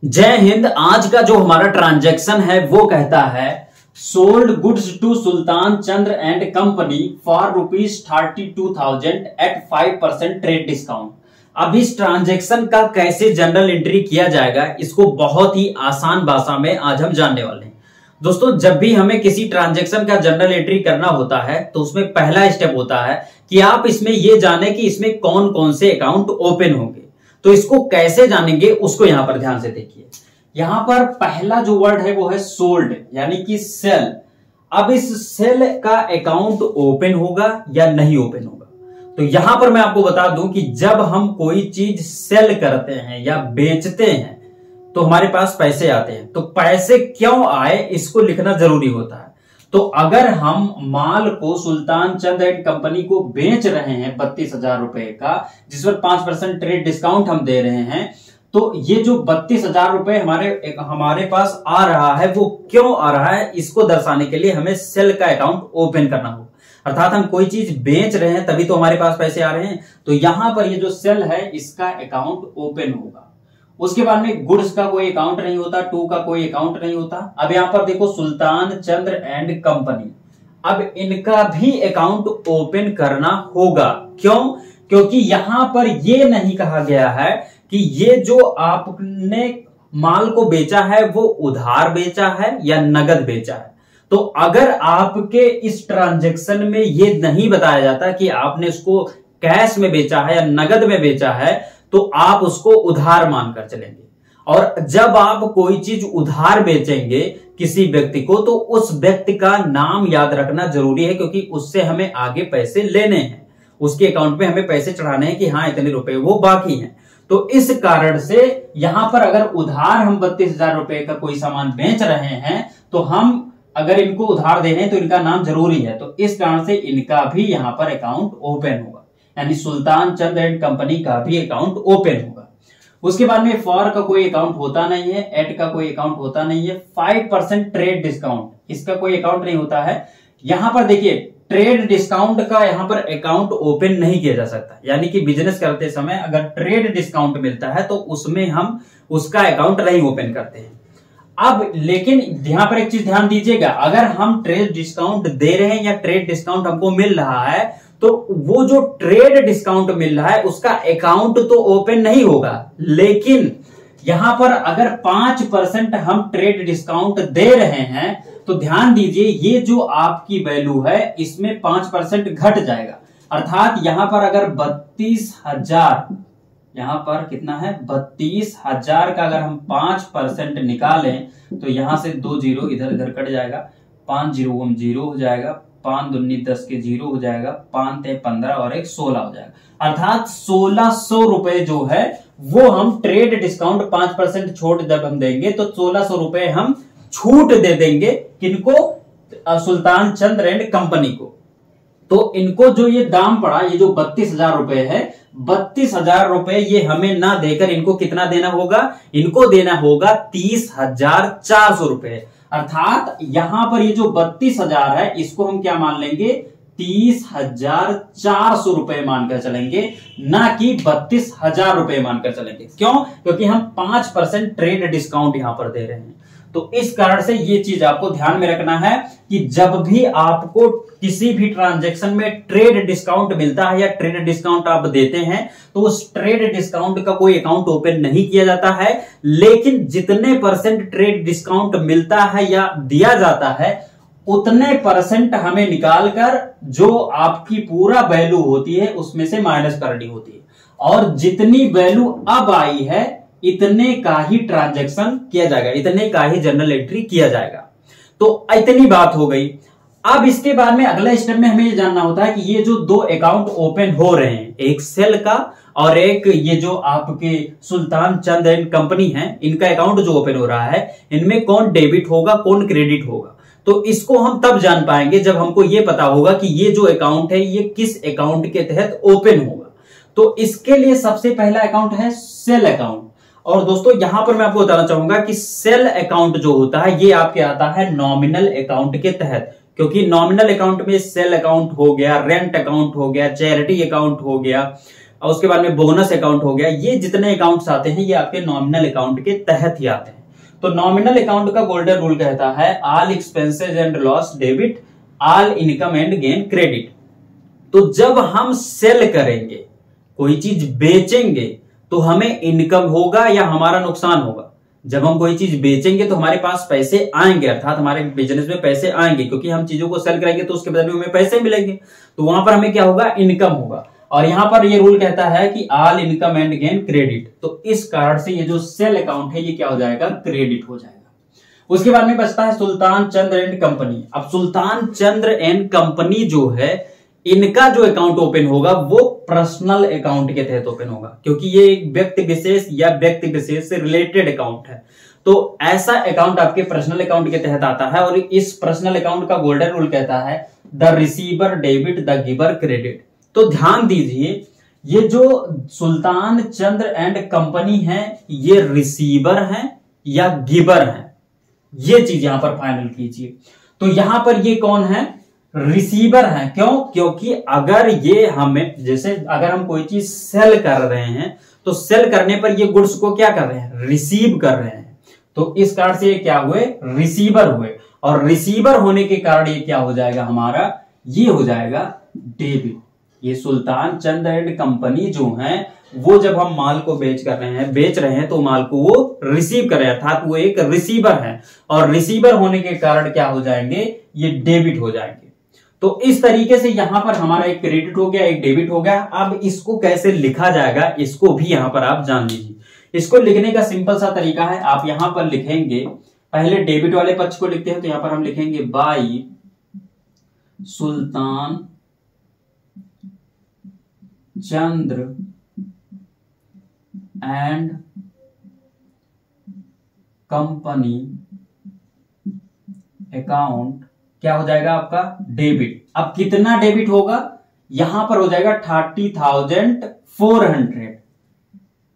जय हिंद। आज का जो हमारा ट्रांजैक्शन है वो कहता है sold goods to Sultan Chandra and company for ₹32,000 at 5% trade discount. अब इस ट्रांजैक्शन का कैसे जनरल एंट्री किया जाएगा, इसको बहुत ही आसान भाषा में आज हम जानने वाले हैं। दोस्तों, जब भी हमें किसी ट्रांजैक्शन का जनरल एंट्री करना होता है तो उसमें पहला स्टेप होता है कि आप इसमें यह जाने कि इसमें कौन कौन से अकाउंट ओपन होंगे। तो इसको कैसे जानेंगे उसको यहां पर ध्यान से देखिए। यहां पर पहला जो वर्ड है वो है सोल्ड, यानी कि सेल। अब इस सेल का अकाउंट ओपन होगा या नहीं ओपन होगा, तो यहां पर मैं आपको बता दूं कि जब हम कोई चीज सेल करते हैं या बेचते हैं तो हमारे पास पैसे आते हैं। तो पैसे क्यों आए इसको लिखना जरूरी होता है। तो अगर हम माल को सुल्तान चंद एंड कंपनी को बेच रहे हैं 32,000 रुपए का, जिस पर 5% ट्रेड डिस्काउंट हम दे रहे हैं, तो ये जो 32,000 रुपए हमारे पास आ रहा है वो क्यों आ रहा है, इसको दर्शाने के लिए हमें सेल का अकाउंट ओपन करना होगा। अर्थात हम कोई चीज बेच रहे हैं तभी तो हमारे पास पैसे आ रहे हैं। तो यहां पर ये जो सेल है इसका अकाउंट ओपन होगा। उसके बाद में गुड्स का कोई अकाउंट नहीं होता, टू का कोई अकाउंट नहीं होता। अब यहां पर देखो सुल्तान चंद्र एंड कंपनी, अब इनका भी अकाउंट ओपन करना होगा। क्यों? क्योंकि यहां पर यह नहीं कहा गया है कि ये जो आपने माल को बेचा है वो उधार बेचा है या नगद बेचा है। तो अगर आपके इस ट्रांजैक्शन में ये नहीं बताया जाता कि आपने उसको कैश में बेचा है या नगद में बेचा है, तो आप उसको उधार मानकर चलेंगे। और जब आप कोई चीज उधार बेचेंगे किसी व्यक्ति को, तो उस व्यक्ति का नाम याद रखना जरूरी है, क्योंकि उससे हमें आगे पैसे लेने हैं, उसके अकाउंट में हमें पैसे चढ़ाने हैं कि हाँ इतने रुपए वो बाकी हैं। तो इस कारण से यहां पर अगर उधार हम 32,000 रुपए का कोई सामान बेच रहे हैं, तो हम अगर इनको उधार दे रहे हैं तो इनका नाम जरूरी है। तो इस कारण से इनका भी यहां पर अकाउंट ओपन होगा, यानी सुल्तान चंद एंड कंपनी का भी अकाउंट ओपन होगा। उसके बाद में फॉर का कोई अकाउंट होता नहीं है, एट का कोई अकाउंट होता नहीं है, 5% ट्रेड डिस्काउंट इसका कोई अकाउंट नहीं होता है। यहां पर देखिए ट्रेड डिस्काउंट का यहां पर अकाउंट ओपन नहीं किया जा सकता, यानी कि बिजनेस करते समय अगर ट्रेड डिस्काउंट मिलता है तो उसमें हम उसका अकाउंट नहीं ओपन करते हैं। अब लेकिन यहां पर एक चीज ध्यान दीजिएगा, अगर हम ट्रेड डिस्काउंट दे रहे हैं या ट्रेड डिस्काउंट हमको मिल रहा है, तो वो जो ट्रेड डिस्काउंट मिल रहा है उसका अकाउंट तो ओपन नहीं होगा। लेकिन यहां पर अगर 5% हम ट्रेड डिस्काउंट दे रहे हैं तो ध्यान दीजिए ये जो आपकी वैल्यू है इसमें 5% घट जाएगा। अर्थात यहां पर अगर 32,000, यहां पर कितना है 32,000 का अगर हम 5% निकालें तो यहां से 2 जीरो इधर उधर कट जाएगा, 5 जीरो 0 हो जाएगा, 5 दूनी 10 के 0 हो जाएगा, 5 ते 15 और 1 16 हो जाएगा। अर्थात 1600 रुपए जो है वो हम ट्रेड डिस्काउंट 5% छूट जब हम देंगे तो 1600 रुपए हम छूट दे देंगे किनको, सुल्तान चंद्र एंड कंपनी को। तो इनको जो ये दाम पड़ा, ये जो 32,000 रुपए है, 32,000 रुपए ये हमें ना देकर इनको कितना देना होगा, इनको देना होगा 30,400 रुपए। अर्थात यहां पर ये जो 32,000 है इसको हम क्या मान लेंगे, 30,400 रुपए मानकर चलेंगे, ना कि 32,000 रुपए मानकर चलेंगे। क्यों? क्योंकि हम 5% ट्रेड डिस्काउंट यहां पर दे रहे हैं। तो इस कारण से ये चीज आपको ध्यान में रखना है कि जब भी आपको किसी भी ट्रांजैक्शन में ट्रेड डिस्काउंट मिलता है या ट्रेड डिस्काउंट आप देते हैं तो उस ट्रेड डिस्काउंट का कोई अकाउंट ओपन नहीं किया जाता है। लेकिन जितने % ट्रेड डिस्काउंट मिलता है या दिया जाता है उतने % हमें निकालकर जो आपकी पूरा वैल्यू होती है उसमें से माइनस करनी होती है, और जितनी वैल्यू अब आई है इतने का ही ट्रांजैक्शन किया जाएगा, इतने का ही जनरल एंट्री किया जाएगा। तो इतनी बात हो गई। अब इसके बाद में अगला स्टेप में हमें ये जानना होता है कि ये जो 2 अकाउंट ओपन हो रहे हैं, एक सेल का और एक ये जो आपके सुल्तान चंद एंड कंपनी है, इनका अकाउंट जो ओपन हो रहा है, इनमें कौन डेबिट होगा कौन क्रेडिट होगा। तो इसको हम तब जान पाएंगे जब हमको ये पता होगा कि ये जो अकाउंट है ये किस अकाउंट के तहत ओपन होगा। तो इसके लिए सबसे पहला अकाउंट है सेल अकाउंट। और दोस्तों यहां पर मैं आपको बताना चाहूंगा कि सेल अकाउंट जो होता है ये आपके आता है नॉमिनल अकाउंट के तहत, क्योंकि नॉमिनल अकाउंट में सेल अकाउंट हो गया, रेंट अकाउंट हो गया, चैरिटी अकाउंट हो गया, और उसके बाद में बोनस अकाउंट हो गया। ये जितने अकाउंट्स आते हैं ये आपके नॉमिनल अकाउंट के तहत ही आते हैं। तो नॉमिनल अकाउंट का गोल्डन रूल कहता है all expenses and loss debit, all income and gain credit. तो जब हम सेल करेंगे, कोई चीज बेचेंगे, तो हमें इनकम होगा या हमारा नुकसान होगा। जब हम कोई चीज बेचेंगे तो हमारे पास पैसे आएंगे, अर्थात हमारे बिजनेस में पैसे आएंगे, क्योंकि हम चीजों को सेल करेंगे तो उसके बदले में हमें पैसे मिलेंगे, तो वहां पर हमें क्या होगा, इनकम होगा। और यहां पर ये रूल कहता है कि all income and gain credit, तो इस कारण से ये जो सेल अकाउंट है ये क्या हो जाएगा, क्रेडिट हो जाएगा। उसके बाद में बचता है सुल्तान चंद्र एंड कंपनी। अब सुल्तान चंद्र एंड कंपनी जो है, इनका जो अकाउंट ओपन होगा वो पर्सनल अकाउंट के तहत ओपन होगा, क्योंकि ये एक व्यक्ति विशेष या व्यक्ति विशेष से रिलेटेड अकाउंट है। तो ऐसा अकाउंट आपके पर्सनल अकाउंट के तहत आता है। और इस पर्सनल अकाउंट का गोल्डन रूल कहता है the receiver debit the giver credit. तो ध्यान दीजिए, ये जो सुल्तान चंद्र एंड कंपनी है ये रिसीवर है या गिवर है, ये चीज यहां पर फाइनल कीजिए। तो यहां पर ये कौन है, रिसीवर है। क्यों, क्योंकि अगर ये हमें, जैसे अगर हम कोई चीज सेल कर रहे हैं तो सेल करने पर ये गुड्स को क्या कर रहे हैं, रिसीव कर रहे हैं। तो इस कारण से ये क्या हुए, रिसीवर हुए। और रिसीवर होने के कारण ये क्या हो जाएगा हमारा, ये हो जाएगा डेबिट। ये सुल्तान चंद्र एंड कंपनी जो है वो जब हम माल को बेच रहे हैं तो माल को वो रिसीव कर रहे हैं, अर्थात वो एक रिसीवर है। और रिसीवर होने के कारण क्या हो जाएंगे, ये डेबिट हो जाएंगे। तो इस तरीके से यहां पर हमारा एक क्रेडिट हो गया, एक डेबिट हो गया। अब इसको कैसे लिखा जाएगा इसको भी यहां पर आप जान लीजिए। इसको लिखने का सिंपल सा तरीका है, आप यहां पर लिखेंगे, पहले डेबिट वाले पक्ष को लिखते हैं तो यहां पर हम लिखेंगे by Sultan Chandra and company account, क्या हो जाएगा आपका, डेबिट। अब कितना डेबिट होगा, यहां पर हो जाएगा 30,400।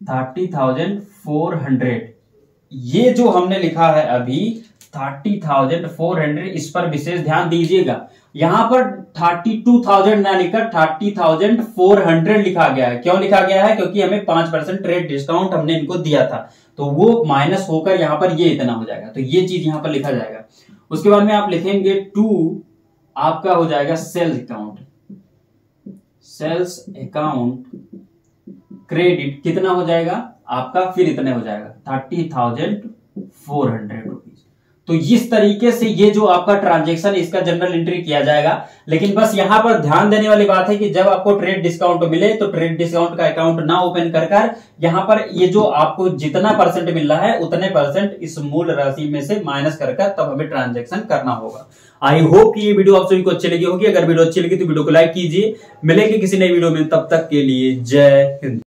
30,400 ये जो हमने लिखा है अभी 30,400, इस पर विशेष ध्यान दीजिएगा। यहां पर 32,000 ना लिखकर 30,400 लिखा गया है। क्यों लिखा गया है, क्योंकि हमें 5% ट्रेड डिस्काउंट हमने इनको दिया था, तो वो माइनस होकर यहां पर ये इतना हो जाएगा। तो ये चीज यहां पर लिखा जाएगा। उसके बाद में आप लिखेंगे टू, आपका हो जाएगा sales account, sales account credit कितना हो जाएगा आपका, फिर इतने हो जाएगा 30,400 रुपीज। तो इस तरीके से ये जो आपका ट्रांजैक्शन इसका जनरल एंट्री किया जाएगा। लेकिन बस यहां पर ध्यान देने वाली बात है कि जब आपको ट्रेड डिस्काउंट मिले तो ट्रेड डिस्काउंट का अकाउंट ना ओपन कर यहां पर ये जो आपको जितना परसेंट मिल रहा है उतने परसेंट इस मूल राशि में से माइनस कर तब हमें ट्रांजैक्शन करना होगा। आई होप कि ये वीडियो आप सभी को अच्छी लगी होगी। अगर वीडियो अच्छी लगी तो वीडियो को लाइक कीजिए। मिलेंगे किसी नई वीडियो में, तब तक के लिए जय हिंद।